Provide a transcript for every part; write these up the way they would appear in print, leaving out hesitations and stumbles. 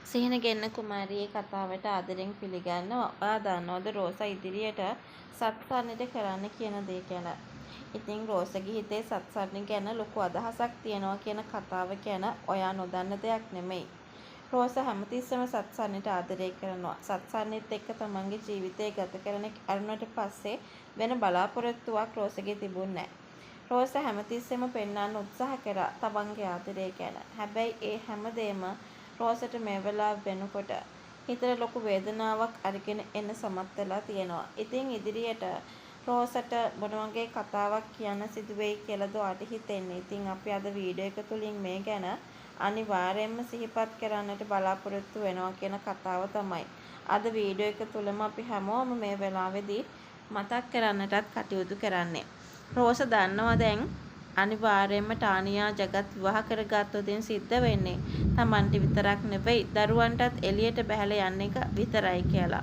සිහිනගෙන්න කුමාරියේ කතාවට ආදරෙන් පිළිගන්නවා. ඔයා දන්නවද රෝසා ඉදිරියට සත්සන්නට කරන්න කියන දේ ගැන? ඉතින් රෝසගේ හිතේ සත්සන්න ගැන ලොකු අදහසක් තියෙනවා කියන කතාව ගැන ඔයා නොදන්න දෙයක් නෙමෙයි. රෝසා හැමතිස්සෙම සත්සන්නට ආදරය කරනවා. සත්සන්නෙත් එක්ක තමන්ගේ ජීවිතය ගත කරන අරුණට පස්සේ වෙන බලාපොරොත්තුවක් රෝසගේ තිබුණේ නැහැ. රෝසා හැමතිස්සෙම පෙන්වන්න උත්සාහ කරා තමන්ගේ ආදරය ගැන. හැබැයි ඒ හැමදේම රෝසට මේ වෙලාව වෙනකොට හිතට ලොකු වේදනාවක් අරගෙන එන්න සමත් වෙලා තියෙනවා. ඉතින් ඉදිරියට රෝසට මොන වගේ කතාවක් කියන්න සිදු වෙයි කියලාද ඔයාට හිතෙන්නේ? ඉතින් අපි අද වීඩියෝ එක තුලින් මේ ගැන අනිවාර්යයෙන්ම සිහිපත් කරන්නට බලාපොරොත්තු වෙනවා කියන කතාව තමයි. අද වීඩියෝ එක තුලම අපි හැමෝම මේ වෙලාවේදී මතක් කරන්නටත් කටයුතු කරන්නේ. රෝස දන්නවා දැන් අනිවාර්යයෙන්ම ටානියා ජගත් විවාහ කරගත්තොතින් සිද්ධ වෙන්නේ තමන්ට විතරක් නෙවෙයි දරුවන්ටත් එළියට බහැලා යන්න එක විතරයි කියලා.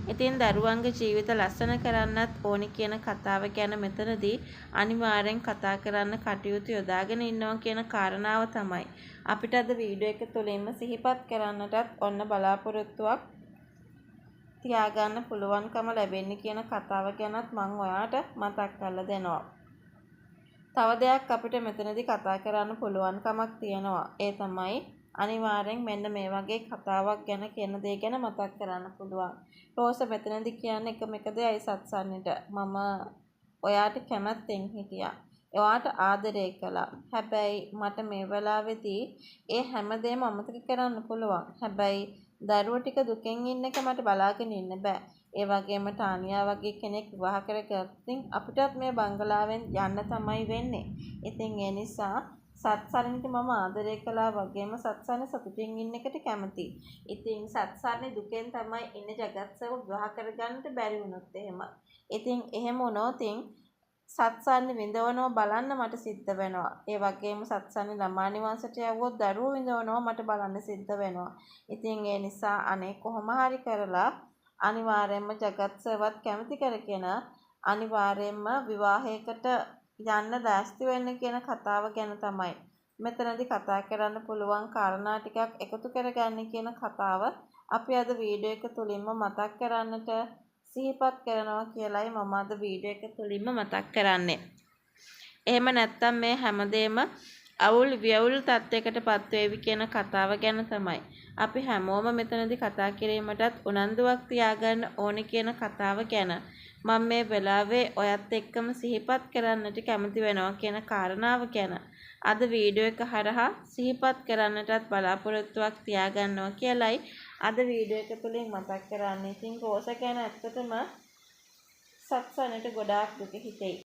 ඉතින් දරුවන්ගේ ජීවිත ලස්සන කරන්නත් ඕනි කියන කතාව ගැන මෙතනදී අනිවාර්යෙන් කතා කරන්න කටයුතු යොදාගෙන ඉන්නවා කියන කාරණාව තමයි අපිට අද වීඩියෝ එක තුළින්ම සිහිපත් කරන්නටත් ඔන්න බලාපොරොත්තුවක් තියාගන්න පුළුවන්කම ලැබෙන්නේ කියන කතාව ගැනත් මම ඔයාට මතක් කරලා දෙනවා. තව දෙයක් අපිට මෙතනදී කතා කරන්න පුළුවන්කමක් තියෙනවා. ඒ තමයි අනිවාර්යෙන් මෙන්න මේ වගේ කතාවක් ගැන කියන දේ ගැන මතක් කරන්න පුළුවන්. රෝස මෙතනදී කියන්නේ එකම එක දෙයයි සත්සන්නට. මම ඔයාට කැමැත්තෙන් හිටියා. ඔයාට ආදරය කළා. හැබැයි මට මේ වෙලාවේදී ඒ හැමදේම අමතක කරන්න පුළුවන්. හැබැයි දරුවෝ ටික දුකෙන් ඉන්න එක මට බලාගෙන ඉන්න බෑ. ඒ වගේම ටානියා වගේ කෙනෙක් විවාහ කරගත්තොත් අපිටත් මේ බංගලාවෙන් යන්න තමයි වෙන්නේ. ඉතින් ඒ නිසා සත්සන්නට මම ආදරය කළා වගේම සත්සන්න සතුටින් ඉන්න එකට කැමතියි. ඉතින් සත්සන්න දුකෙන් තමයි ඉන්නේ ජගත්සව විවාහ කරගන්නට බැරි වුණොත් එහෙම. ඉතින් එහෙම වුණොත් සත්සන්න විඳවනවා බලන්න මට සිද්ධ වෙනවා. ඒ වගේම සත්සන්න ළමා නිවාසයට යවුවොත් දරුවෝ විඳවනවා මට බලන්න සිද්ධ වෙනවා. ඉතින් ඒ නිසා අනේ කොහොම හරි කරලා අනිවාර්යයෙන්ම ජගත්සවත් කැමති කරගෙන අනිවාර්යයෙන්ම විවාහයකට යන්න දැස්ති වෙන්න කියන කතාව ගැන තමයි මෙතනදී කතා කරන්න පුළුවන් කාරණා ටිකක් එකතු කරගන්න කියන කතාව අපි අද වීඩියෝ එක තුලින්ම මතක් කරන්නට සිහිපත් කරනවා කියලයි මම අද වීඩියෝ එක තුලින්ම මතක් කරන්නේ. එහෙම නැත්නම් මේ හැමදේම අවුල් වියවුල් තත්යකටපත් වේවි කියන කතාව ගැන තමයි අපි හැමෝම මෙතනදී කතා කිරීමටත් උනන්දුවක් තියාගන්න ඕනේ කියන කතාව ගැන මම මේ වෙලාවේ ඔයත් එක්කම සිහිපත් කරන්නට කැමති වෙනවා කියන කාරණාව ගැන අද වීඩියෝ එක හරහා සිහිපත් කරන්නටත් බලාපොරොත්තුවක් තියාගන්නවා කියලයි අද වීඩියෝ එක තුලින් මතක් කරන්නේ. ඉතින් රෝස ගැන ඇත්තටම සත්සන්නට ගොඩාක් දුක හිතෙයි.